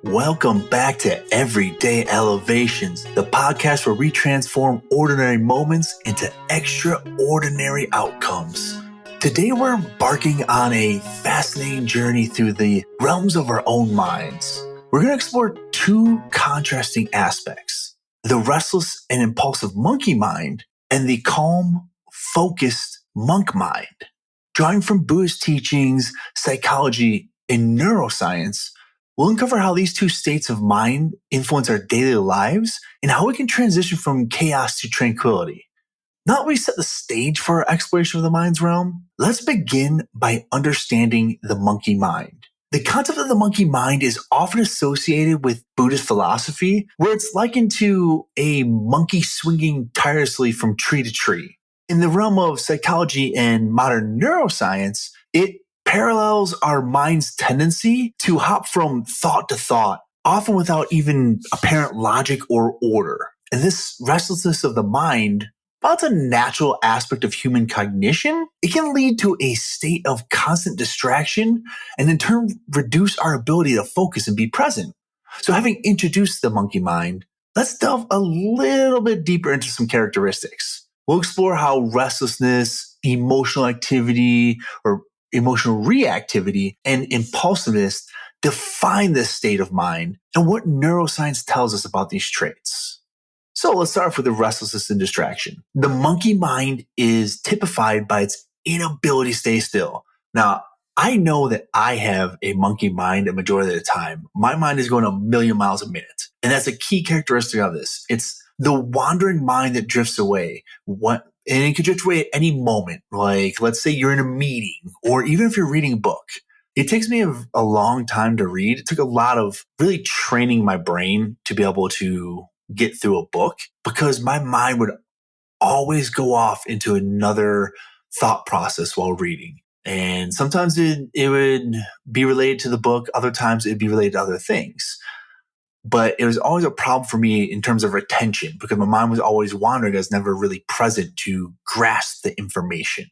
Welcome back to Everyday Elevations, the podcast where we transform ordinary moments into extraordinary outcomes. Today we're embarking on a fascinating journey through the realms of our own minds. We're going to explore two contrasting aspects: the restless and impulsive monkey mind and the calm, focused monk mind. Drawing from Buddhist teachings, psychology, and neuroscience, we'll uncover how these two states of mind influence our daily lives and how we can transition from chaos to tranquility. Now that we set the stage for our exploration of the mind's realm, let's begin by understanding the monkey mind. The concept of the monkey mind is often associated with Buddhist philosophy, where it's likened to a monkey swinging tirelessly from tree to tree. In the realm of psychology and modern neuroscience, it parallels our mind's tendency to hop from thought to thought, often without even apparent logic or order. And this restlessness of the mind, while it's a natural aspect of human cognition, it can lead to a state of constant distraction and in turn reduce our ability to focus and be present. So having introduced the monkey mind, let's delve a little bit deeper into some characteristics. We'll explore how restlessness, emotional activity, or emotional reactivity, and impulsiveness define this state of mind and what neuroscience tells us about these traits. So let's start off with the restlessness and distraction. The monkey mind is typified by its inability to stay still. Now, I know that I have a monkey mind a majority of the time. My mind is going a million miles a minute. And that's a key characteristic of this. It's the wandering mind that drifts away. And it could drift away at any moment. Like, let's say you're in a meeting, or even if you're reading a book. It takes me a long time to read. It took a lot of really training my brain to be able to get through a book, because my mind would always go off into another thought process while reading. And sometimes it would be related to the book. Other times it'd be related to other things. But it was always a problem for me in terms of retention, because my mind was always wandering. I was never really present to grasp the information.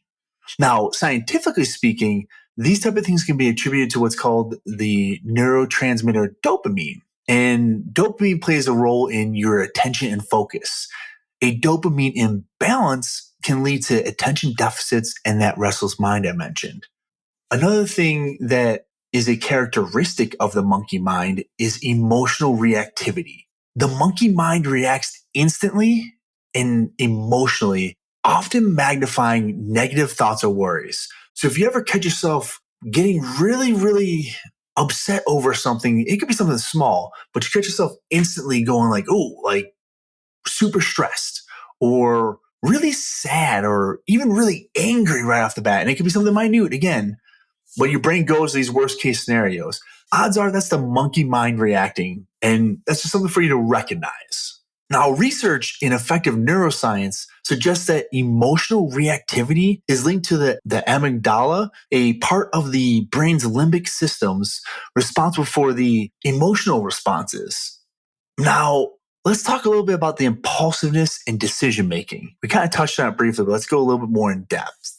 Now, scientifically speaking, these type of things can be attributed to what's called the neurotransmitter dopamine. And dopamine plays a role in your attention and focus. A dopamine imbalance can lead to attention deficits and that restless mind I mentioned. Another thing that is a characteristic of the monkey mind is emotional reactivity. The monkey mind reacts instantly and emotionally, often magnifying negative thoughts or worries. So if you ever catch yourself getting really, really upset over something, it could be something small, but you catch yourself instantly going like, oh, like super stressed or really sad or even really angry right off the bat. And it could be something minute again. But your brain goes to these worst case scenarios. Odds are that's the monkey mind reacting. And that's just something for you to recognize. Now, research in effective neuroscience suggests that emotional reactivity is linked to the amygdala, a part of the brain's limbic systems responsible for the emotional responses. Now, let's talk a little bit about the impulsiveness and decision making. We kind of touched on it briefly, but let's go a little bit more in depth.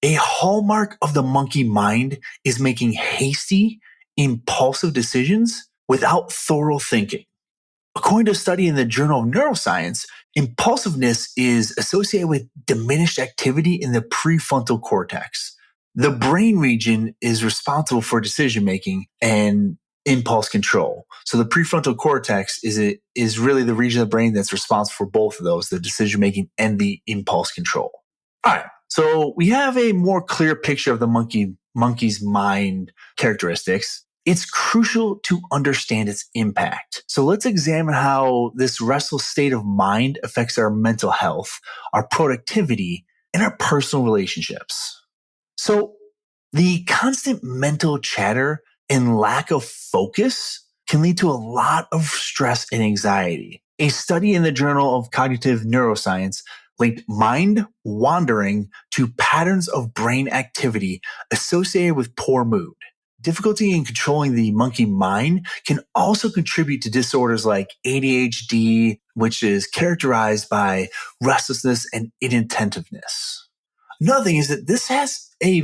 A hallmark of the monkey mind is making hasty, impulsive decisions without thorough thinking. According to a study in the Journal of Neuroscience, impulsiveness is associated with diminished activity in the prefrontal cortex. The brain region is responsible for decision-making and impulse control. So the prefrontal cortex is really the region of the brain that's responsible for both of those, the decision-making and the impulse control. All right. So we have a more clear picture of the monkey's mind characteristics. It's crucial to understand its impact. So let's examine how this restless state of mind affects our mental health, our productivity, and our personal relationships. So the constant mental chatter and lack of focus can lead to a lot of stress and anxiety. A study in the Journal of Cognitive Neuroscience linked mind wandering to patterns of brain activity associated with poor mood. Difficulty in controlling the monkey mind can also contribute to disorders like ADHD, which is characterized by restlessness and inattentiveness. Another thing is that this has a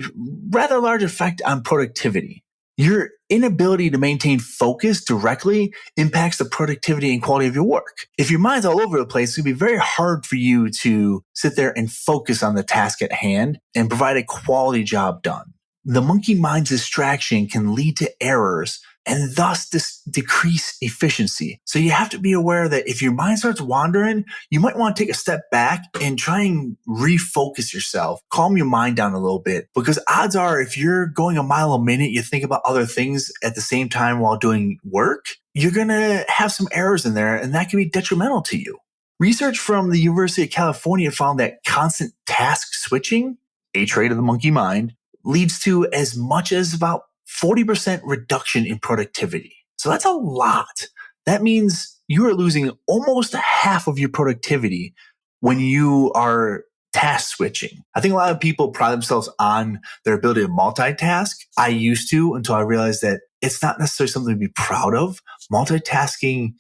rather large effect on productivity. Your inability to maintain focus directly impacts the productivity and quality of your work. If your mind's all over the place, it's going to be very hard for you to sit there and focus on the task at hand and provide a quality job done. The monkey mind's distraction can lead to errors and thus decrease efficiency. So you have to be aware that if your mind starts wandering, you might want to take a step back and try and refocus yourself, calm your mind down a little bit, because odds are if you're going a mile a minute, you think about other things at the same time while doing work, you're going to have some errors in there, and that can be detrimental to you. Research from the University of California found that constant task switching, a trait of the monkey mind, leads to as much as about 40% reduction in productivity. So that's a lot. That means you are losing almost half of your productivity when you are task switching. I think a lot of people pride themselves on their ability to multitask. I used to, until I realized that it's not necessarily something to be proud of. Multitasking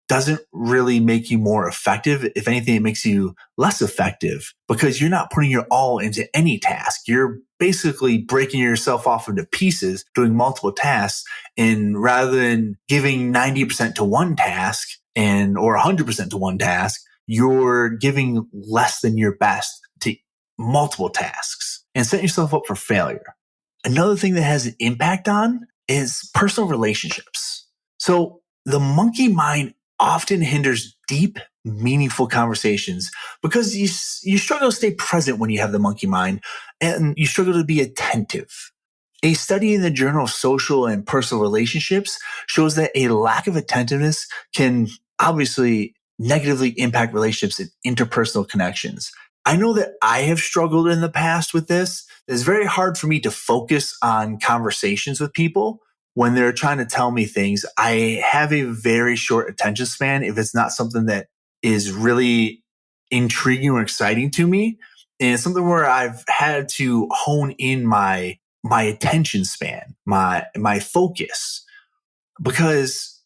doesn't really make you more effective. If anything, it makes you less effective because you're not putting your all into any task. You're basically breaking yourself off into pieces, doing multiple tasks. And rather than giving 90% to one task or 100% to one task, you're giving less than your best to multiple tasks and setting yourself up for failure. Another thing that has an impact on is personal relationships. So the monkey mind often hinders deep, meaningful conversations because you struggle to stay present when you have the monkey mind and you struggle to be attentive. A study in the Journal of Social and Personal Relationships shows that a lack of attentiveness can obviously negatively impact relationships and interpersonal connections. I know that I have struggled in the past with this. It's very hard for me to focus on conversations with people when they're trying to tell me things. I have a very short attention span if it's not something that is really intriguing or exciting to me. And it's something where I've had to hone in my attention span, my focus, because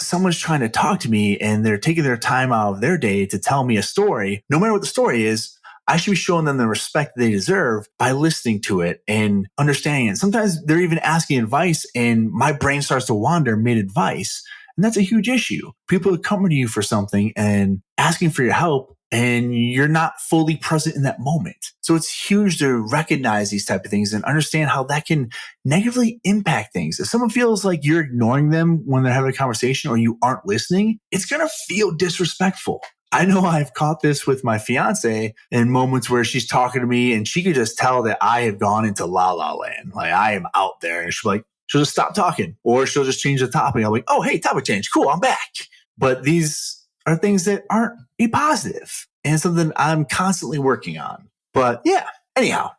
someone's trying to talk to me and they're taking their time out of their day to tell me a story. No matter what the story is, I should be showing them the respect they deserve by listening to it and understanding it. Sometimes they're even asking advice and my brain starts to wander mid-advice. And that's a huge issue. People are coming to you for something and asking for your help and you're not fully present in that moment. So it's huge to recognize these type of things and understand how that can negatively impact things. If someone feels like you're ignoring them when they're having a conversation or you aren't listening, it's going to feel disrespectful. I know I've caught this with my fiance in moments where she's talking to me and she could just tell that I have gone into la la land. Like I am out there and she'll just stop talking or she'll just change the topic. I'm like, oh, hey, topic change. Cool. I'm back. But these are things that aren't a positive and something I'm constantly working on. But yeah, anyhow,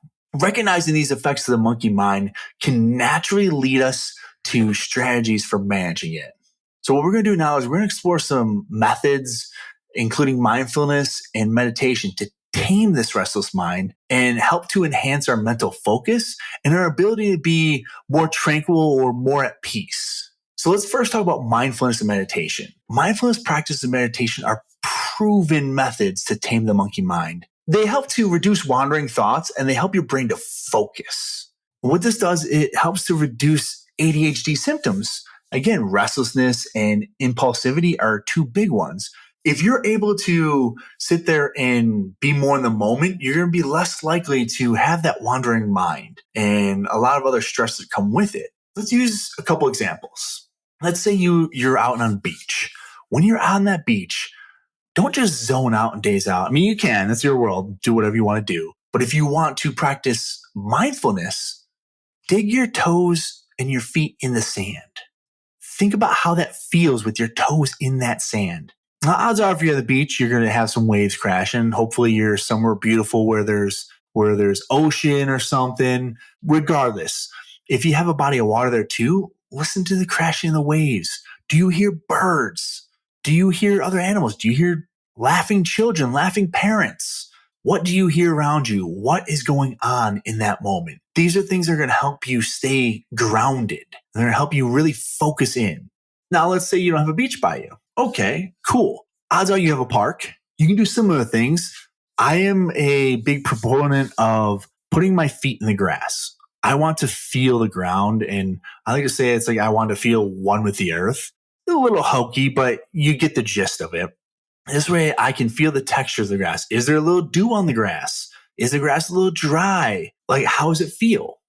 recognizing these effects of the monkey mind can naturally lead us to strategies for managing it. So what we're going to do now is we're going to explore some methods, including mindfulness and meditation, to tame this restless mind and help to enhance our mental focus and our ability to be more tranquil or more at peace. So let's first talk about mindfulness and meditation. Mindfulness practices and meditation are proven methods to tame the monkey mind. They help to reduce wandering thoughts and they help your brain to focus. What this does, it helps to reduce ADHD symptoms. Again, restlessness and impulsivity are two big ones. If you're able to sit there and be more in the moment, you're going to be less likely to have that wandering mind and a lot of other stress that come with it. Let's use a couple examples. Let's say you're out on a beach. When you're on that beach, don't just zone out and daze out. I mean, you can. That's your world. Do whatever you want to do. But if you want to practice mindfulness, dig your toes and your feet in the sand. Think about how that feels with your toes in that sand. Now, odds are if you're at the beach, you're going to have some waves crashing. Hopefully you're somewhere beautiful where there's ocean or something. Regardless, if you have a body of water there too, listen to the crashing of the waves. Do you hear birds? Do you hear other animals? Do you hear laughing children, laughing parents? What do you hear around you? What is going on in that moment? These are things that are going to help you stay grounded. They're going to help you really focus in. Now, let's say you don't have a beach by you. Okay, cool. Odds are you have a park. You can do similar things. I am a big proponent of putting my feet in the grass. I want to feel the ground. And I like to say it's like I want to feel one with the earth. A little hokey, but you get the gist of it. This way I can feel the texture of the grass. Is there a little dew on the grass? Is the grass a little dry? Like, how does it feel?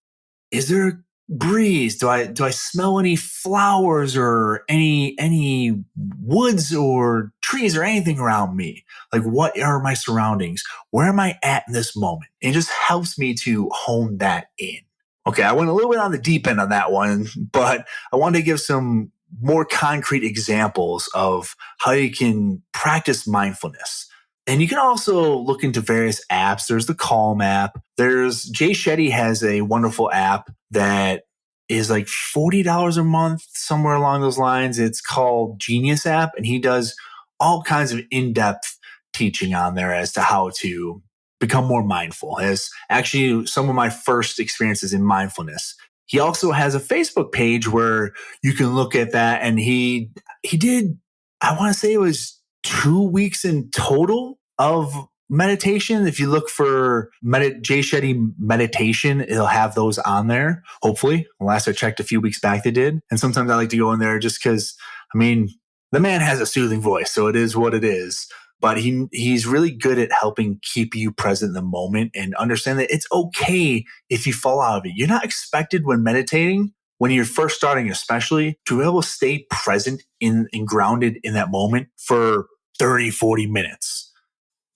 Is there a breeze? Do I smell any flowers or any woods or trees or anything around me? Like, what are my surroundings? Where am I at in this moment? It just helps me to hone that in. Okay, I went a little bit on the deep end on that one, but I wanted to give some more concrete examples of how you can practice mindfulness. And you can also look into various apps. There's the Calm app. Jay Shetty has a wonderful app that is like $40 a month, somewhere along those lines. It's called Genius app, and he does all kinds of in-depth teaching on there as to how to become more mindful. As actually some of my first experiences in mindfulness. He also has a Facebook page where you can look at that, and he did, I want to say it was 2 weeks in total of meditation. If you look for Jay Shetty meditation, it'll have those on there. Hopefully, last I checked a few weeks back, they did. And sometimes I like to go in there just because, I mean, the man has a soothing voice, so it is what it is. But he's really good at helping keep you present in the moment and understand that it's okay if you fall out of it. You're not expected when meditating, when you're first starting especially, to be able to stay present and grounded in that moment for 30, 40 minutes.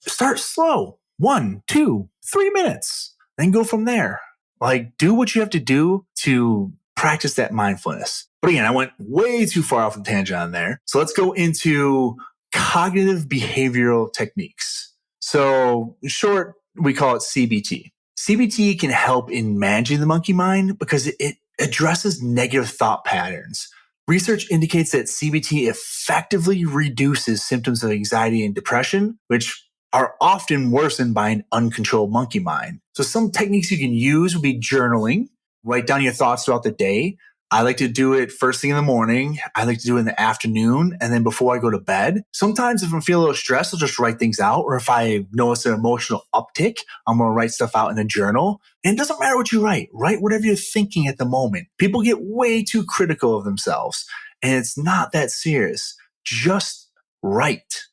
Start slow. 1, 2, 3 minutes. Then go from there. Like, do what you have to do to practice that mindfulness. But again, I went way too far off the tangent on there. So let's go into cognitive behavioral techniques. So in short, we call it CBT. CBT can help in managing the monkey mind because it addresses negative thought patterns. Research indicates that CBT effectively reduces symptoms of anxiety and depression, which are often worsened by an uncontrolled monkey mind. So some techniques you can use would be journaling. Write down your thoughts throughout the day. I like to do it first thing in the morning. I like to do it in the afternoon and then before I go to bed. Sometimes if I'm feeling a little stressed, I'll just write things out. Or if I notice an emotional uptick, I'm going to write stuff out in a journal. And it doesn't matter what you write. Write whatever you're thinking at the moment. People get way too critical of themselves. And it's not that serious. Just write.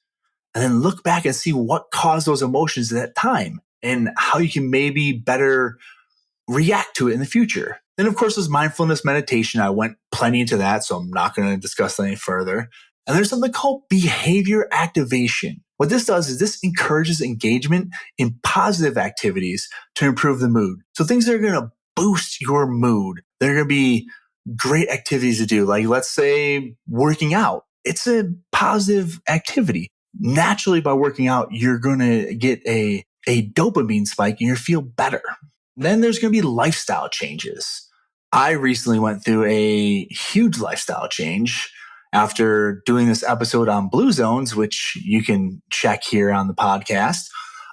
And then look back and see what caused those emotions at that time and how you can maybe better react to it in the future. Then, of course, there's mindfulness meditation. I went plenty into that, so I'm not going to discuss that any further. And there's something called behavior activation. What this does is this encourages engagement in positive activities to improve the mood. So things that are going to boost your mood. They're going to be great activities to do. Like, let's say working out. It's a positive activity. Naturally, by working out, you're going to get a dopamine spike and you feel better. Then there's going to be lifestyle changes. I recently went through a huge lifestyle change after doing this episode on blue zones, which you can check here on the podcast.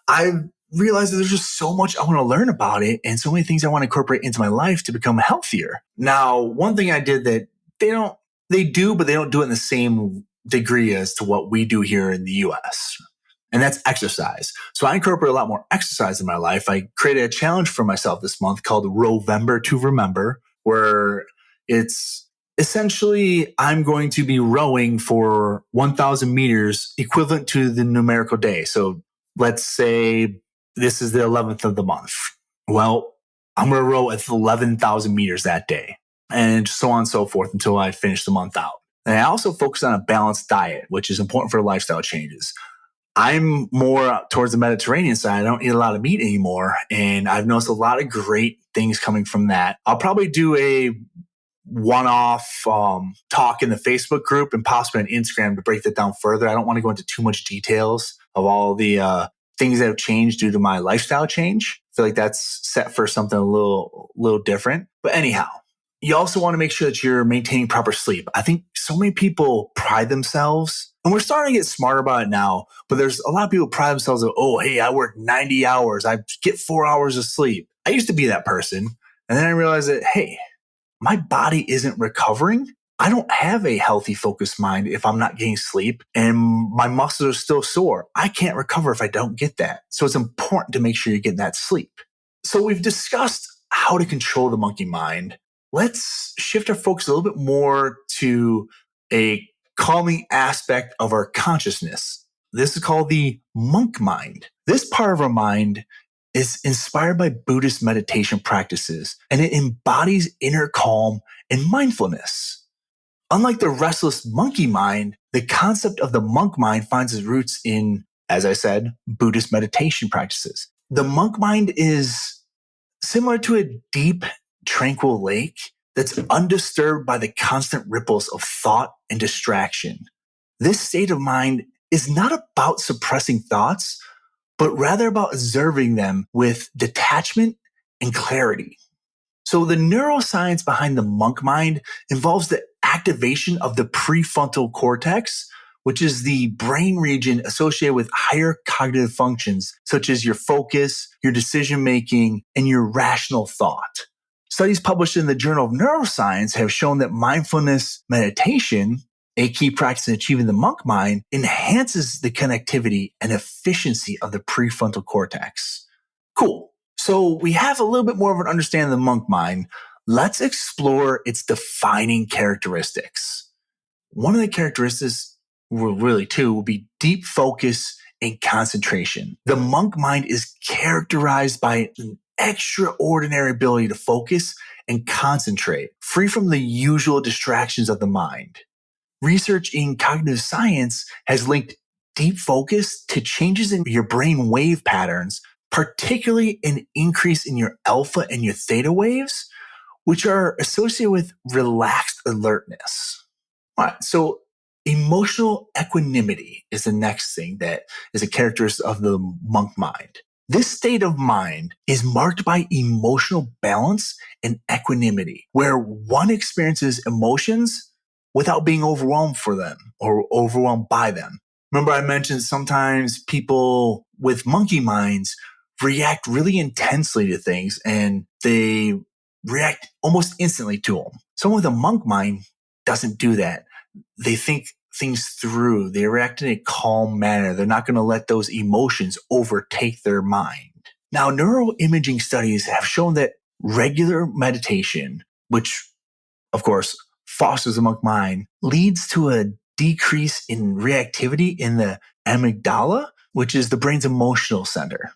I realized that there's just so much I want to learn about it and so many things I want to incorporate into my life to become healthier. Now, one thing I did that they do, but they don't do it in the same degree as to what we do here in the US. And that's exercise. So I incorporate a lot more exercise in my life. I created a challenge for myself this month called Rovember to Remember, where it's essentially I'm going to be rowing for 1,000 meters equivalent to the numerical day. So let's say this is the 11th of the month. Well, I'm going to row at 11,000 meters that day and so on and so forth until I finish the month out. And I also focus on a balanced diet, which is important for lifestyle changes. I'm more towards the Mediterranean side. I don't eat a lot of meat anymore. And I've noticed a lot of great things coming from that. I'll probably do a one-off talk in the Facebook group and possibly on Instagram to break that down further. I don't want to go into too much details of all the things that have changed due to my lifestyle change. I feel like that's set for something a little different. But anyhow, you also want to make sure that you're maintaining proper sleep. I think so many people pride themselves, and we're starting to get smarter about it now, but there's a lot of people pride themselves of, oh, hey, I work 90 hours. I get 4 hours of sleep. I used to be that person. And then I realized that, hey, my body isn't recovering. I don't have a healthy, focused mind if I'm not getting sleep and my muscles are still sore. I can't recover if I don't get that. So it's important to make sure you're getting that sleep. So we've discussed how to control the monkey mind, let's shift our focus a little bit more to a calming aspect of our consciousness. This is called the monk mind. This part of our mind is inspired by Buddhist meditation practices, and it embodies inner calm and mindfulness. Unlike the restless monkey mind, the concept of the monk mind finds its roots in, as I said, Buddhist meditation practices. The monk mind is similar to a deep, tranquil lake that's undisturbed by the constant ripples of thought and distraction. This state of mind is not about suppressing thoughts, but rather about observing them with detachment and clarity. So the neuroscience behind the monk mind involves the activation of the prefrontal cortex, which is the brain region associated with higher cognitive functions, such as your focus, your decision-making, and your rational thought. Studies published in the Journal of Neuroscience have shown that mindfulness meditation, a key practice in achieving the monk mind, enhances the connectivity and efficiency of the prefrontal cortex. Cool. So we have a little bit more of an understanding of the monk mind. Let's explore its defining characteristics. One of the characteristics, well, really two, will be deep focus and concentration. The monk mind is characterized by an extraordinary ability to focus and concentrate, free from the usual distractions of the mind. Research in cognitive science has linked deep focus to changes in your brain wave patterns, particularly an increase in your alpha and your theta waves, which are associated with relaxed alertness. All right, so emotional equanimity is the next thing that is a characteristic of the monk mind. This state of mind is marked by emotional balance and equanimity, where one experiences emotions without being overwhelmed for them or overwhelmed by them. Remember, I mentioned sometimes people with monkey minds react really intensely to things and they react almost instantly to them. Someone with a monk mind doesn't do that. They think things through. They react in a calm manner. They're not going to let those emotions overtake their mind. Now, neuroimaging studies have shown that regular meditation, which of course fosters the monk mind, leads to a decrease in reactivity in the amygdala, which is the brain's emotional center.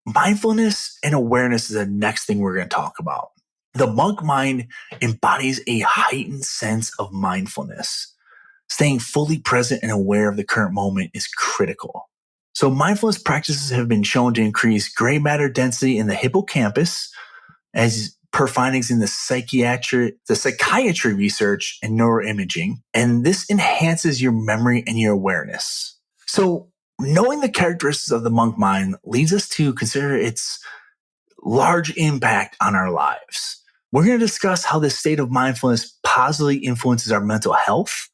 Mindfulness and awareness is the next thing we're going to talk about. The monk mind embodies a heightened sense of mindfulness. Staying fully present and aware of the current moment is critical. So mindfulness practices have been shown to increase gray matter density in the hippocampus, as per findings in the psychiatry research and neuroimaging, and this enhances your memory and your awareness. So knowing the characteristics of the monk mind leads us to consider its large impact on our lives. We're going to discuss how this state of mindfulness positively influences our mental health,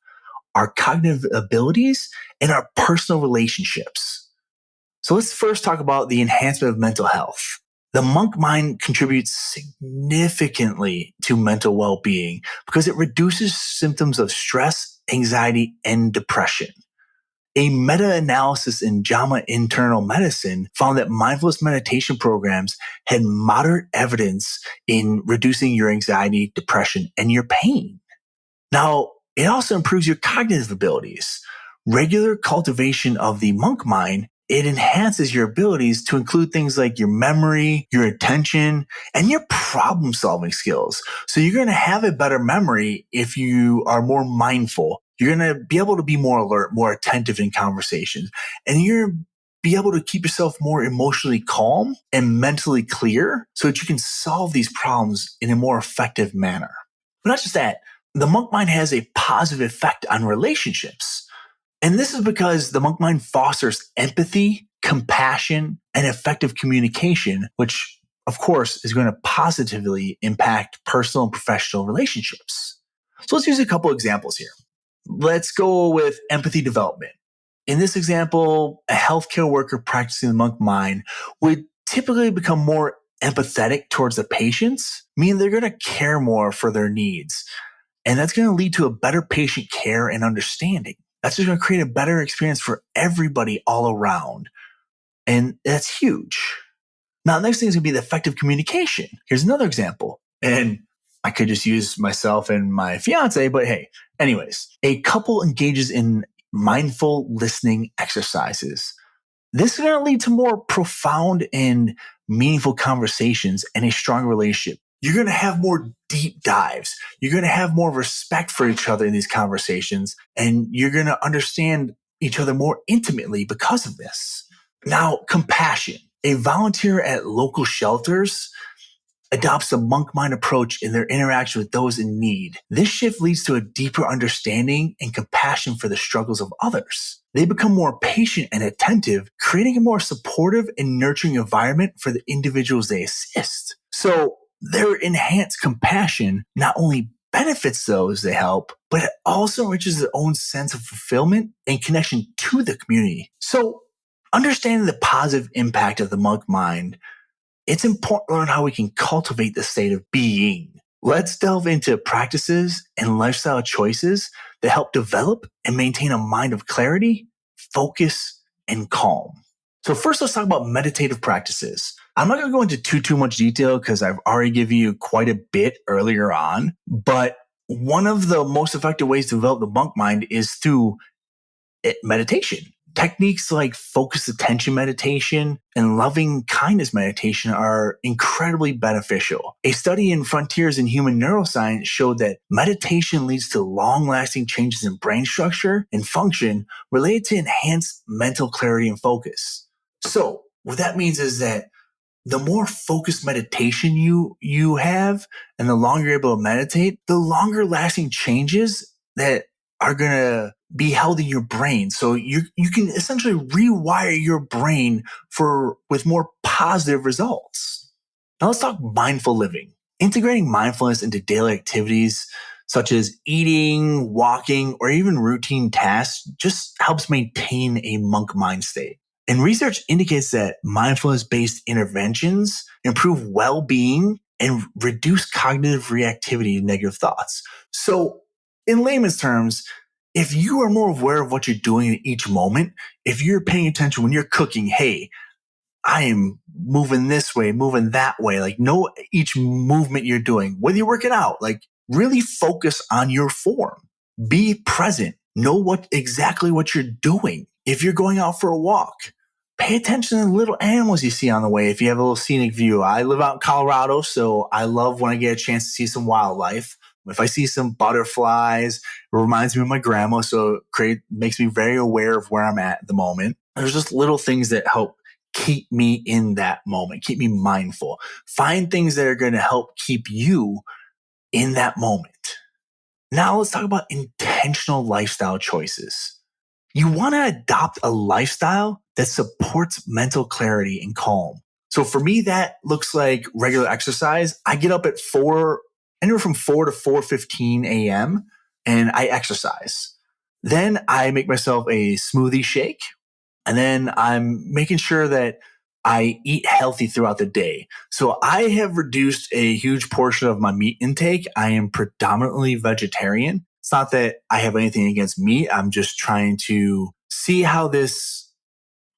our cognitive abilities, and our personal relationships. So let's first talk about the enhancement of mental health. The monk mind contributes significantly to mental well-being because it reduces symptoms of stress, anxiety, and depression. A meta-analysis in JAMA Internal Medicine found that mindfulness meditation programs had moderate evidence in reducing your anxiety, depression, and your pain. Now, it also improves your cognitive abilities. Regular cultivation of the monk mind, it enhances your abilities to include things like your memory, your attention, and your problem-solving skills. So you're going to have a better memory if you are more mindful. You're going to be able to be more alert, more attentive in conversations, and you're going to be able to keep yourself more emotionally calm and mentally clear so that you can solve these problems in a more effective manner. But not just that, the monk mind has a positive effect on relationships. And this is because the monk mind fosters empathy, compassion, and effective communication, which of course is going to positively impact personal and professional relationships. So let's use a couple examples here. Let's go with empathy development. In this example, a healthcare worker practicing the monk mind would typically become more empathetic towards the patients, meaning they're going to care more for their needs. And that's going to lead to a better patient care and understanding. That's just going to create a better experience for everybody all around. And that's huge. Now, the next thing is going to be the effective communication. Here's another example. And I could just use myself and my fiance, but hey, anyways, a couple engages in mindful listening exercises. This is going to lead to more profound and meaningful conversations and a strong relationship. You're going to have more deep dives. You're going to have more respect for each other in these conversations, and you're going to understand each other more intimately because of this. Now, compassion. A volunteer at local shelters adopts a monk mind approach in their interaction with those in need. This shift leads to a deeper understanding and compassion for the struggles of others. They become more patient and attentive, creating a more supportive and nurturing environment for the individuals they assist. So their enhanced compassion not only benefits those they help, but it also enriches their own sense of fulfillment and connection to the community. So understanding the positive impact of the monk mind, it's important to learn how we can cultivate the state of being. Let's delve into practices and lifestyle choices that help develop and maintain a mind of clarity, focus, and calm. So first, let's talk about meditative practices. I'm not going to go into too much detail because I've already given you quite a bit earlier on, but one of the most effective ways to develop the monk mind is through meditation. Techniques like focused attention meditation and loving kindness meditation are incredibly beneficial. A study in Frontiers in Human Neuroscience showed that meditation leads to long-lasting changes in brain structure and function related to enhanced mental clarity and focus. So what that means is that the more focused meditation you have and the longer you're able to meditate, the longer lasting changes that are going to be held in your brain. So you can essentially rewire your brain with more positive results. Now let's talk mindful living. Integrating mindfulness into daily activities such as eating, walking, or even routine tasks just helps maintain a monk mind state. And research indicates that mindfulness-based interventions improve well-being and reduce cognitive reactivity to negative thoughts. So in layman's terms, if you are more aware of what you're doing in each moment, if you're paying attention when you're cooking, hey, I am moving this way, moving that way, like know each movement you're doing, whether you're working out, like really focus on your form. Be present. Know exactly what you're doing. If you're going out for a walk, pay attention to the little animals you see on the way. If you have a little scenic view, I live out in Colorado, so I love when I get a chance to see some wildlife. If I see some butterflies, it reminds me of my grandma, so it makes me very aware of where I'm at the moment. There's just little things that help keep me in that moment, keep me mindful. Find things that are going to help keep you in that moment. Now let's talk about intentional lifestyle choices. You want to adopt a lifestyle that supports mental clarity and calm. So for me, that looks like regular exercise. I get up at anywhere from 4 to 4:15 a.m. and I exercise. Then I make myself a smoothie shake. And then I'm making sure that I eat healthy throughout the day. So I have reduced a huge portion of my meat intake. I am predominantly vegetarian. It's not that I have anything against meat. I'm just trying to see how this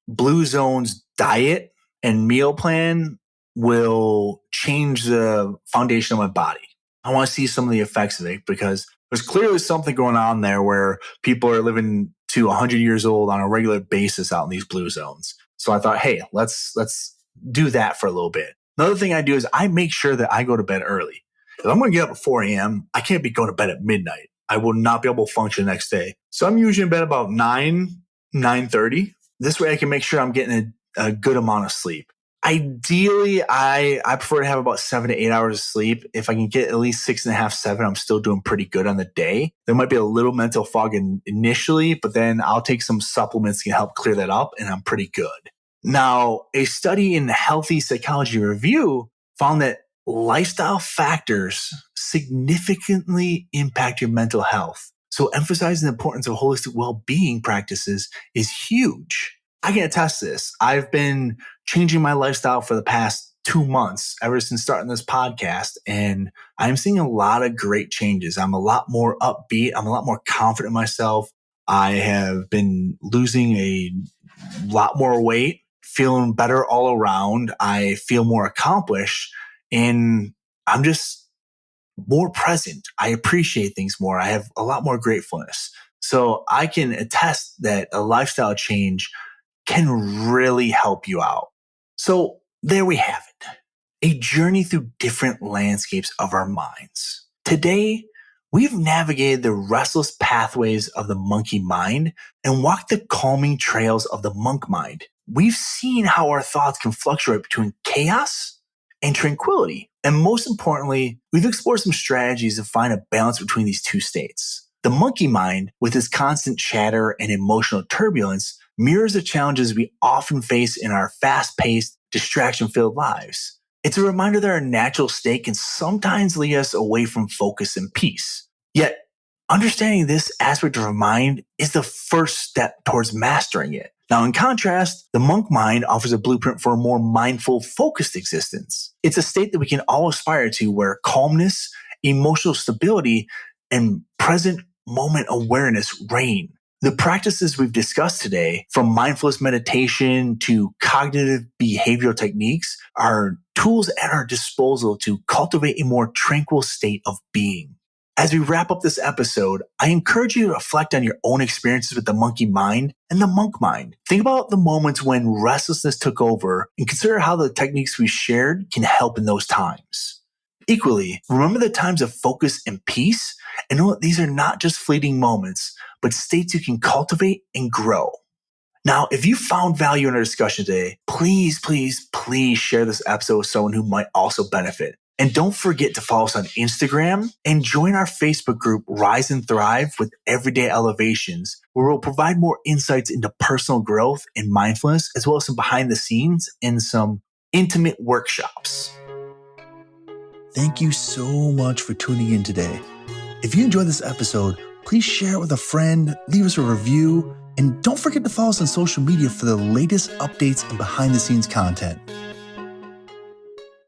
Blue Zone's diet and meal plan will change the foundation of my body. I want to see some of the effects of it because there's clearly something going on there where people are living to 100 years old on a regular basis out in these blue zones. So I thought, hey, let's do that for a little bit. Another thing I do is I make sure that I go to bed early. If I'm going to get up at 4 a.m., I can't be going to bed at midnight. I will not be able to function the next day. So I'm usually in bed about 9:30. This way I can make sure I'm getting a good amount of sleep. Ideally, I prefer to have about 7 to 8 hours of sleep. If I can get at least 6.5, 7, I'm still doing pretty good on the day. There might be a little mental fog initially, but then I'll take some supplements to help clear that up, and I'm pretty good. Now, a study in Healthy Psychology Review found that lifestyle factors significantly impact your mental health. So emphasizing the importance of holistic well-being practices is huge. I can attest to this. I've been changing my lifestyle for the past 2 months, ever since starting this podcast, and I'm seeing a lot of great changes. I'm a lot more upbeat. I'm a lot more confident in myself. I have been losing a lot more weight. feeling better all around. I feel more accomplished, and I'm just more present. I appreciate things more. I have a lot more gratefulness. So I can attest that a lifestyle change can really help you out. So there we have it. A journey through different landscapes of our minds. Today, we've navigated the restless pathways of the monkey mind and walked the calming trails of the monk mind. We've seen how our thoughts can fluctuate between chaos and tranquility. And most importantly, we've explored some strategies to find a balance between these two states. The monkey mind, with its constant chatter and emotional turbulence, mirrors the challenges we often face in our fast-paced, distraction-filled lives. It's a reminder that our natural state can sometimes lead us away from focus and peace. Yet, understanding this aspect of our mind is the first step towards mastering it. Now, in contrast, the monk mind offers a blueprint for a more mindful, focused existence. It's a state that we can all aspire to where calmness, emotional stability, and present moment awareness reign. The practices we've discussed today, from mindfulness meditation to cognitive behavioral techniques, are tools at our disposal to cultivate a more tranquil state of being. As we wrap up this episode, I encourage you to reflect on your own experiences with the monkey mind and the monk mind. Think about the moments when restlessness took over and consider how the techniques we shared can help in those times. Equally, remember the times of focus and peace, and know that these are not just fleeting moments, but states you can cultivate and grow. Now, if you found value in our discussion today, please share this episode with someone who might also benefit. And don't forget to follow us on Instagram and join our Facebook group, Rise and Thrive with Everyday Elevations, where we'll provide more insights into personal growth and mindfulness, as well as some behind the scenes and some intimate workshops. Thank you so much for tuning in today. If you enjoyed this episode, please share it with a friend, leave us a review, and don't forget to follow us on social media for the latest updates and behind the scenes content.